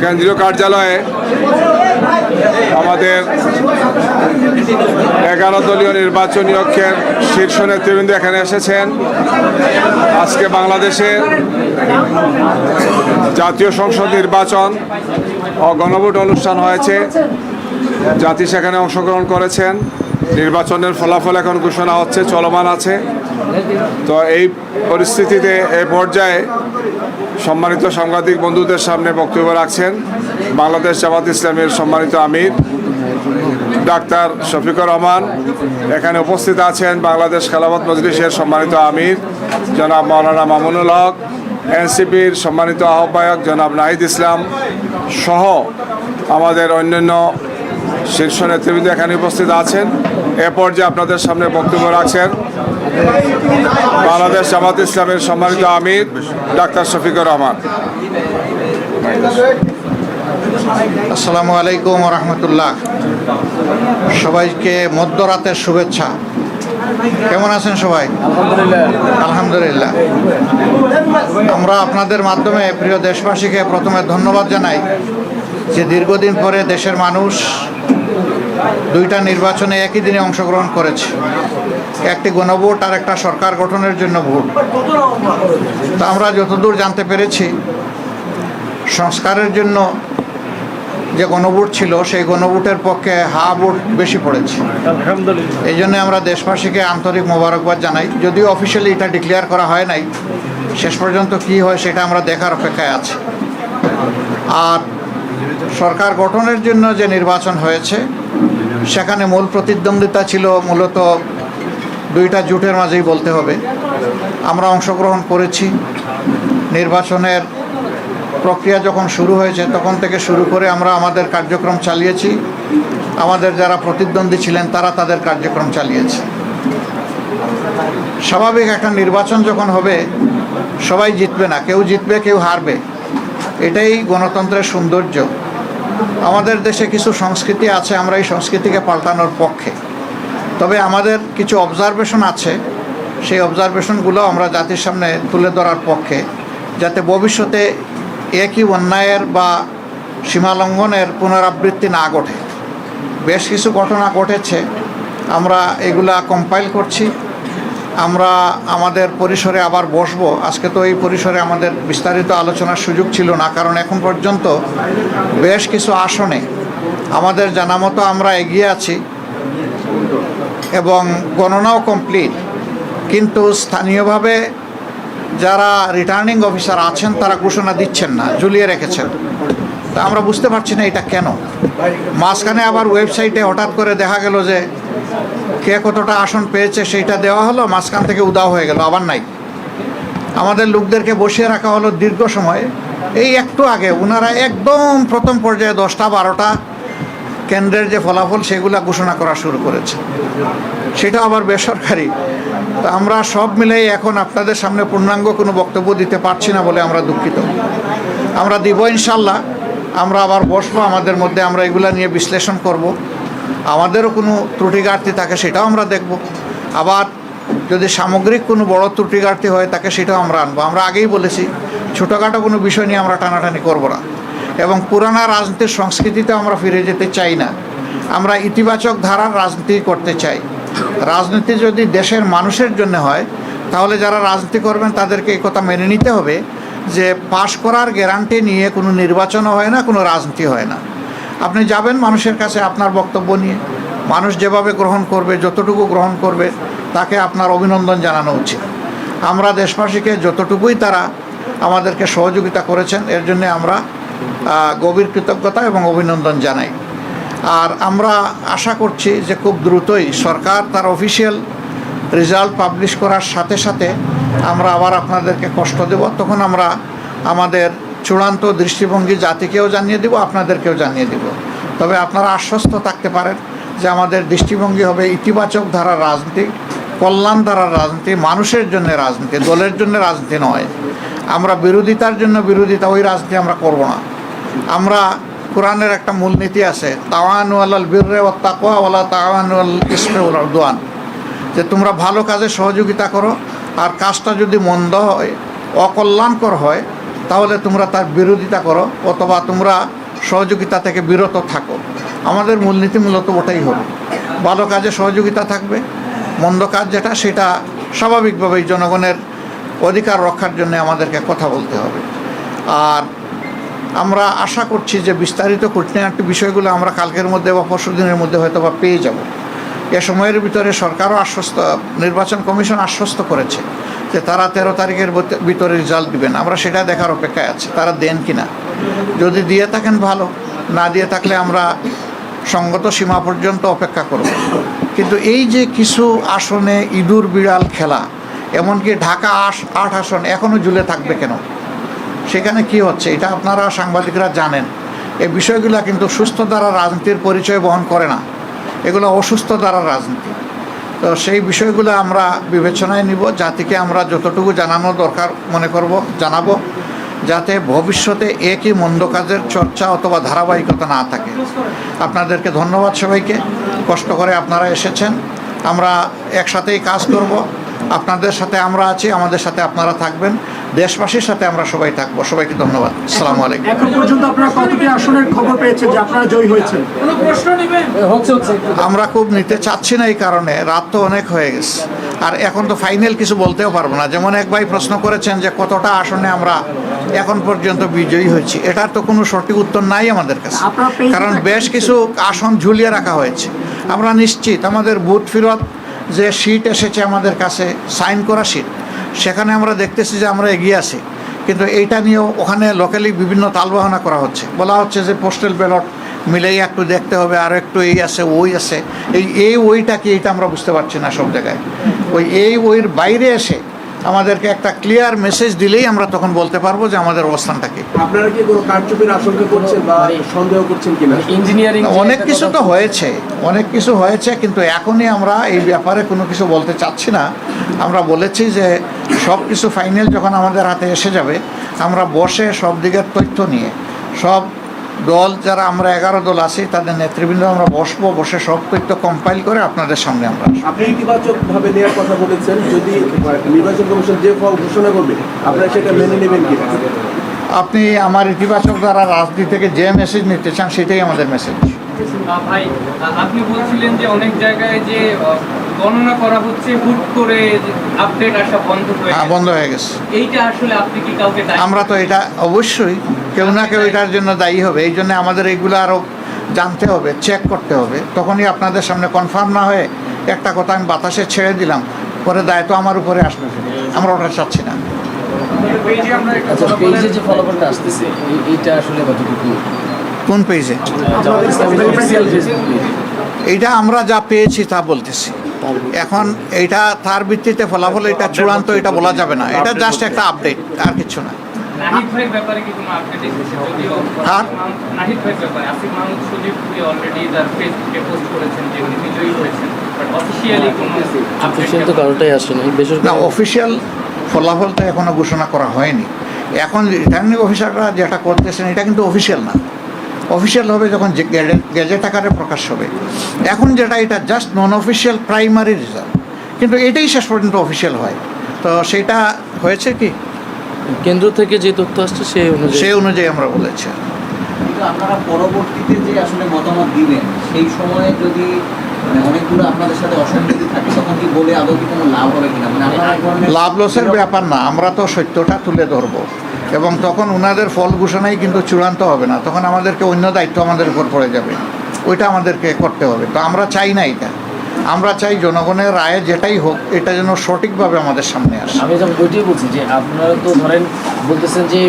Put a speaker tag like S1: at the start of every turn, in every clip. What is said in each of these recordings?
S1: কেন্দ্রীয় কার্যালয়ে আমাদের 11 দলীয় নির্বাচনী ঐক্যের শীর্ষ নেতৃবৃন্দ এখানে এসেছেন। আজকে বাংলাদেশের জাতীয় সংসদ নির্বাচন ও গণভোট অনুষ্ঠান হয়েছে। জাতি সেখানে অংশগ্রহণ করেছেন। নির্বাচনের ফলাফল এখন ঘোষণা হচ্ছে, চলমান আছে। তো এই পরিস্থিতিতে এই পর্যায়ে সম্মানিত সাংবাদিক বন্ধুদের সামনে বক্তব্য রাখছেন বাংলাদেশ জামাত ইসলামের সম্মানিত আমির ডাক্তার শফিকুর রহমান। এখানে উপস্থিত আছেন বাংলাদেশ খেলাফত মজলিসের সম্মানিত আমির জনাব মাওলানা মামুনুল হক, এনসিপির সম্মানিত আহ্বায়ক জনাব নাহিদ ইসলাম সহ আমাদের অন্যান্য শীর্ষ নেতৃবৃন্দ এখানে উপস্থিত আছেন। এ পর্যায়ে আপনাদের সামনে বক্তব্য রাখছেন বাংলাদেশ জামাত ইসলামের সম্মানিত আমির ডাক্তার শফিকুর রহমান।
S2: আসসালামু আলাইকুম রহমতুল্লাহ। সবাইকে মধ্যরাতের শুভেচ্ছা। কেমন আছেন সবাই? আলহামদুলিল্লাহ। আমরা আপনাদের মাধ্যমে প্রিয় দেশবাসীকে প্রথমে ধন্যবাদ জানাই যে দীর্ঘদিন পরে দেশের মানুষ দুইটা নির্বাচনে একই দিনে অংশগ্রহণ করেছে, একটি গণভোট আর একটা সরকার গঠনের জন্য ভোট। তা আমরা যতদূর জানতে পেরেছি, সংস্কারের জন্য যে গণভোট ছিল সেই গণভোটের পক্ষে হা ভোট বেশি পড়েছে। এই জন্য আমরা দেশবাসীকে আন্তরিক মোবারকবাদ জানাই। যদিও অফিসিয়ালি এটা ডিক্লেয়ার করা হয় নাই, শেষ পর্যন্ত কি হয় সেটা আমরা দেখার অপেক্ষায় আছি। আর সরকার গঠনের জন্য যে নির্বাচন হয়েছে সেখানে মূল প্রতিদ্বন্দ্বিতা ছিল মূলত দুইটা জোটের মাঝেই বলতে হবে। আমরা অংশগ্রহণ করেছি। নির্বাচনের প্রক্রিয়া যখন শুরু হয়েছে তখন থেকে শুরু করে আমরা আমাদের কার্যক্রম চালিয়েছি। আমাদের যারা প্রতিদ্বন্দ্বী ছিলেন তারা তাদের কার্যক্রম চালিয়েছে। স্বাভাবিক একটা নির্বাচন যখন হবে সবাই জিতবে না, কেউ জিতবে কেউ হারবে। এটাই গণতন্ত্রের সৌন্দর্য। আমাদের দেশে কিছু সংস্কৃতি আছে, আমরা এই সংস্কৃতিকে পাল্টানোর পক্ষে। তবে আমাদের কিছু অবজারভেশন আছে, সেই অবজারভেশনগুলো আমরা জাতির সামনে তুলে ধরার পক্ষে, যাতে ভবিষ্যতে একই অন্যায়ের বা সীমালঙ্ঘনের পুনরাবৃত্তি না ঘটে। বেশ কিছু ঘটনা ঘটেছে, আমরা এগুলা কম্পাইল করছি। আমরা আমাদের পরিসরে আবার বসবো। আজকে তো এই পরিসরে আমাদের বিস্তারিত আলোচনার সুযোগ ছিল না, কারণ এখন পর্যন্ত বেশ কিছু আসনে আমাদের জানা মতো আমরা এগিয়ে আছি এবং গণনাও কমপ্লিট। কিন্তু স্থানীয়ভাবে যারা রিটার্নিং অফিসার আছেন তারা ঘোষণা দিচ্ছেন না, ঝুলিয়ে রেখেছেন। তা আমরা বুঝতে পারছি না এটা কেন। মাঝখানে আবার ওয়েবসাইটে হঠাৎ করে দেখা গেল যে কে কতটা আসন পেয়েছে সেইটা দেওয়া হলো, মাঝখান থেকে উদাও হয়ে গেল, আবার নাই। আমাদের লোকদেরকে বসিয়ে রাখা হলো দীর্ঘ সময়। এই একটু আগে ওনারা একদম প্রথম পর্যায়ে 10টা 12টা কেন্দ্রের যে ফলাফল সেগুলা ঘোষণা করা শুরু করেছে, সেটা আবার বেসরকারি। তা আমরা সব মিলেই এখন আপনাদের সামনে পূর্ণাঙ্গ কোনো বক্তব্য দিতে পারছি না বলে আমরা দুঃখিত। আমরা দিব ইনশাল্লাহ। আমরা আবার বসবো, আমাদের মধ্যে আমরা এগুলা নিয়ে বিশ্লেষণ করব। আমাদেরও কোনো ত্রুটি ঘাটতি থাকে সেটাও আমরা দেখব। আবার যদি সামগ্রিক কোনো বড় ত্রুটি ঘাটতি হয় তাকে সেটাও আমরা আনবো। আমরা আগেই বলেছি ছোটোখাটো কোনো বিষয় নিয়ে আমরা টানাটানি করব না এবং পুরানা রাজনীতির সংস্কৃতিতে আমরা ফিরে যেতে চাই না। আমরা ইতিবাচক ধারার রাজনীতি করতে চাই। রাজনীতি যদি দেশের মানুষের জন্য হয় তাহলে যারা রাজনীতি করবেন তাদেরকে এই কথা মেনে নিতে হবে যে পাশ করার গ্যারান্টি নিয়ে কোনো নির্বাচনও হয় না, কোনো রাজনীতি হয় না। আপনি যাবেন মানুষের কাছে আপনার বক্তব্য নিয়ে, মানুষ যেভাবে গ্রহণ করবে, যতটুকু গ্রহণ করবে তাকে আপনার অভিনন্দন জানানো উচিত। আমরা দেশবাসীকে যতটুকুই তারা আমাদেরকে সহযোগিতা করেছেন এর জন্য আমরা গভীর কৃতজ্ঞতা এবং অভিনন্দন জানাই। আর আমরা আশা করছি যে খুব দ্রুতই সরকার তার অফিসিয়াল রেজাল্ট পাবলিশ করার সাথে সাথে আমরা আবার আপনাদেরকে কষ্ট দেব। তখন আমরা আমাদের চূড়ান্ত দৃষ্টিভঙ্গি জাতিকেও জানিয়ে দেব, আপনাদেরকেও জানিয়ে দেব। তবে আপনারা আশ্বস্ত থাকতে পারেন যে আমাদের দৃষ্টিভঙ্গি হবে ইতিবাচক ধারার রাজনীতি, কল্যাণ ধারার রাজনীতি, মানুষের জন্য রাজনীতি, দলের জন্য রাজনীতি নয়। আমরা বিরোধিতার জন্য বিরোধিতা, ওই রাজনীতি আমরা করব না। আমরা কোরআনের একটা মূলনীতি আছে, তাওয়ানু আলাল বিররি ওয়াত তাকওয়া ওয়ালা তাওয়ানু আলাল ইসমি ওয়াল উদওয়ান, যে তোমরা ভালো কাজে সহযোগিতা করো, আর কাজটা যদি মন্দ হয়, অকল্যাণকর হয়, তাহলে তোমরা তার বিরোধিতা করো অথবা তোমরা সহযোগিতা থেকে বিরত থাকো। আমাদের মূলনীতি মূলত ওটাই হবে, ভালো কাজে সহযোগিতা থাকবে, মন্দ কাজ যেটা সেটা স্বাভাবিকভাবেই জনগণের অধিকার রক্ষার জন্য আমাদেরকে কথা বলতে হবে। আর আমরা আশা করছি যে বিস্তারিত খুঁটিনাটি বিষয়গুলো আমরা কালকের মধ্যে বা পরশু দিনের মধ্যে হয়তো বা পেয়ে যাব। এ সময়ের ভিতরে সরকারও নির্বাচন কমিশন আশ্বস্ত করেছে যে তারা 13 তারিখের ভিতরে রেজাল্ট দিবেন। আমরা সেটা দেখার অপেক্ষায় আছি তারা দেন কিনা। যদি দিয়ে থাকেন ভালো, না দিয়ে থাকলে আমরা সঙ্গত সীমা পর্যন্ত অপেক্ষা করব। কিন্তু এই যে কিছু আসনে ইঁদুর বিড়াল খেলা, এমনকি ঢাকা 8 আসন এখনও ঝুলে থাকবে কেন, সেখানে কি হচ্ছে এটা আপনারা সাংবাদিকরা জানেন। এই বিষয়গুলো কিন্তু সুস্থ দ্বারা রাজনীতির পরিচয় বহন করে না, এগুলো অসুস্থ দ্বারা রাজনীতি। তো সেই বিষয়গুলো আমরা বিবেচনায় নিব, জাতিকে আমরা যতটুকু জানানো দরকার মনে করব জানাবো, যাতে ভবিষ্যতে একই মন্দ কাজের চর্চা অথবা ধারাবাহিকতা না থাকে। আপনাদেরকে ধন্যবাদ সবাইকে, কষ্ট করে আপনারা এসেছেন। আমরা একসাথেই কাজ করব, আপনাদের সাথে আমরা আছি, আমাদের সাথে আপনারা থাকবেন, দেশবাসীর সাথে আমরা সবাই থাকবো। সবাইকে ধন্যবাদ। আসসালামু আলাইকুম।
S3: এখন পর্যন্ত আপনারা কতটি আসনের খবর পেয়েছেন যে আপনারা জয়ী হয়েছেন?
S2: আমরা খুব নিতে চাচ্ছি না, এই কারণে রাত তো অনেক হয়ে গেছে, আর এখন তো ফাইনাল কিছু বলতেও পারবো না। যেমন এক ভাই প্রশ্ন করেছেন যে কতটা আসনে আমরা এখন পর্যন্ত বিজয়ী হয়েছি, এটার তো কোনো সঠিক উত্তর নাই আমাদের কাছে, কারণ বেশ কিছু আসন ঝুলিয়ে রাখা হয়েছে। আমরা নিশ্চিত আমাদের বুথ ফেরত যে শিট এসেছে আমাদের কাছে, সাইন করা শিট, সেখানে আমরা দেখতেছি যে আমরা এগিয়ে আছি। কিন্তু এইটা নিয়েও ওখানে লোকালি বিভিন্ন তালবাহনা করা হচ্ছে, বলা হচ্ছে যে পোস্টাল ব্যালট মিলেই একটু দেখতে হবে, আর একটু এই আছে ওই আছে। এই ওইটা কি, এটা আমরা বুঝতে পারছি না সব জায়গায়। ওইর বাইরে এসে আমাদেরকে একটা ক্লিয়ার মেসেজ দিলেই আমরা তখন বলতে পারবো যে আমাদের অবস্থানটা কি।
S4: আপনারা কি কোনো কারচুপির আশঙ্কা করছেন বা সন্দেহ করছেন কিনা?
S3: ইঞ্জিনিয়ারিং
S2: অনেক কিছু তো হয়েছে, অনেক কিছু হয়েছে, কিন্তু এখনই আমরা এই ব্যাপারে কোনো কিছু বলতে চাচ্ছি না। আমরা বলেছি যে সব কিছু ফাইনাল যখন আমাদের হাতে এসে যাবে, আমরা বসে সব দিকের তথ্য নিয়ে সব দল যারা আমরা 11 দল আছি তাদের নেতৃবৃন্দ আমরা বসবো, বসে সব তথ্য কম্পাইল করে আপনাদের সামনে আমরা আসবো।
S4: আপনি ইতিবাচকভাবে নেওয়ার কথা বলেছেন, যদি নির্বাচন কমিশন যে ফল ঘোষণা করবে আপনারা সেটা মেনে নেবেন কিনা?
S2: আপনি আমার ইতিবাচক দ্বারা রাজনীতি থেকে যে মেসেজ নিতে চান সেটাই আমাদের মেসেজ।
S5: ভাই, আপনি বলছিলেন যে অনেক জায়গায় যে গণনা করা হচ্ছে, হুট করে আপডেট আসা বন্ধ হয়ে গেছে।
S2: বন্ধ হয়ে গেছে।
S5: এইটা আসলে আপনি কি কাউকে দায়ী?
S2: আমরা তো এটা অবশ্যই কেউ না কেউ এটার জন্য দায়ী হবে, এই জন্য আমাদের এইগুলো আরও জানতে হবে, চেক করতে হবে। তখনই আপনাদের সামনে কনফার্ম না হয়ে একটা কথা আমি বাতাসে ছেড়ে দিলাম, পরে দায়িত্ব আমার উপরে আসবে, আমরা ওটা চাচ্ছি না।
S6: আচ্ছা, পেজে যে ফলাফলটা আসতেছে এইটা আসলে কতটুকু?
S2: কোন পেজে? এইটা আমরা যা পেয়েছি তা বলতেছি। এখন এইটা তার ভিত্তিতে ফলাফল এটা চূড়ান্ত এটা বলা যাবে না, এটা জাস্ট একটা আপডেট, আর কিছু না।
S5: নাহিদ ভাইয়ের ব্যাপারে কি কোনো আপডেট এসেছে? যদিও
S2: আর
S5: নাহিদ ভাইয়ের ব্যাপারে আসিফ মাহমুদ সজীব অলরেডি তার ফেসবুকে পোস্ট করেছেন যে উনি বিজয়ী হয়েছেন, বাট অফিসিয়ালি কোনো
S6: অফিসিয়াল তো কারোটাই আসে না,
S2: না,
S6: বেসরকারি
S2: অফিসিয়াল ফলাফলটা এখনো ঘোষণা করা হয়নি। এখন রিটার্নিং অফিসাররা যেটা করতেছেন এটা কিন্তু অফিসিয়াল না, অফিসিয়াল হবে যখন গেজেট আকারে প্রকাশ হবে। এখন যেটা এটা জাস্ট নন অফিসিয়াল প্রাইমারি রেজাল্ট, কিন্তু এটাই শেষ পর্যন্ত অফিসিয়াল হয়। তো সেটা হয়েছে কি
S6: কেন্দ্র থেকে যে তথ্য আসছে
S2: সেই অনুযায়ী আমরা বলেছি।
S7: কিন্তু আপনারা পরবর্তীতে যে আসলে মতামত দিবেন সেই সময়ে যদি অনেকগুলো আপনাদের সাথে অসঙ্গতি থাকে তখন কি বলে আদৌ কি কোনো লাভ হবে কিনা? মানে আপনারা এক ধরনের
S2: লাভ লসের ব্যাপার না, আমরা তো সত্যটা তুলে ধরবো, এবং তখন ওনাদের ফল ঘোষণাই কিন্তু চূড়ান্ত হবে না, তখন আমাদেরকে অন্য দায়িত্ব আমাদের উপর পড়ে যাবে, ওইটা আমাদেরকে করতে হবে। তো আমরা চাই না এটা, আমরা চাই জনগণের রায়ে যেটাই হোক এটা যেন সঠিকভাবে আমাদের সামনে আসে।
S6: আমি যেমন ওইটাই বলছি যে আপনারা তো ধরেন বলতেছেন যে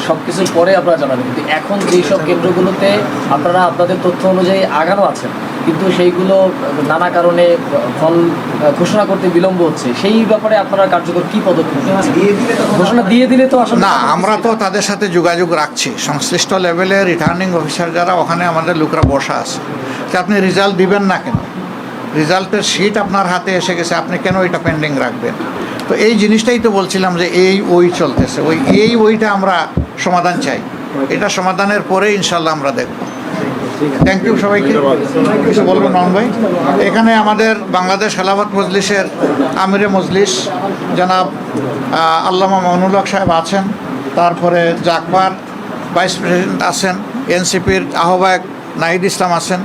S6: সব কিছুর পরে আপনারা জানাবেন, কিন্তু এখন যেই সব কেন্দ্রগুলোতে আপনারা আপনাদের তথ্য অনুযায়ী আগানো আছেন কিন্তু সেইগুলো নানা কারণে ফল ঘোষণা করতে বিলম্ব হচ্ছে, সেই ব্যাপারে আপনারা কার্যকর কী পদক্ষেপ ঘোষণা দিয়ে দিলে তো আসলে
S2: না, আমরা তো তাদের সাথে যোগাযোগ রাখছি, সংশ্লিষ্ট লেভেলে রিটার্নিং অফিসার যারা ওখানে আমাদের লোকরা বসা আছে, যে আপনি রেজাল্ট দিবেন না কেন, রেজাল্টের শিট আপনার হাতে এসে গেছে, আপনি কেন এটা পেন্ডিং রাখবেন? তো এই জিনিসটাই তো বলছিলাম যে ওই চলতেছে, ওইটা আমরা সমাধান চাই, এটা সমাধানের পরে ইনশাল্লাহ আমরা দেখব। থ্যাংক ইউ সবাইকে। কিছু বলবো নন ভাই? এখানে আমাদের বাংলাদেশ খেলাফত মজলিসের আমিরে মজলিস জনাব আল্লামা মামুনুল হক সাহেব আছেন, তারপরে জাকবার ভাইস প্রেসিডেন্ট আছেন, এনসিপির আহ্বায়ক নাহিদ ইসলাম আছেন,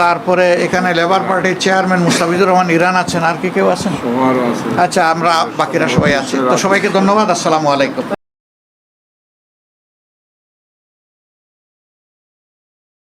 S2: তারপরে এখানে লেবার পার্টির চেয়ারম্যান মুস্তাফিজুর রহমান ইরান আছেন, আর কি কেউ আছেন?
S1: সবারও আছে।
S2: আচ্ছা, আমরা বাকিরা সবাই আছি। তো সবাইকে ধন্যবাদ। আসসালামু আলাইকুম।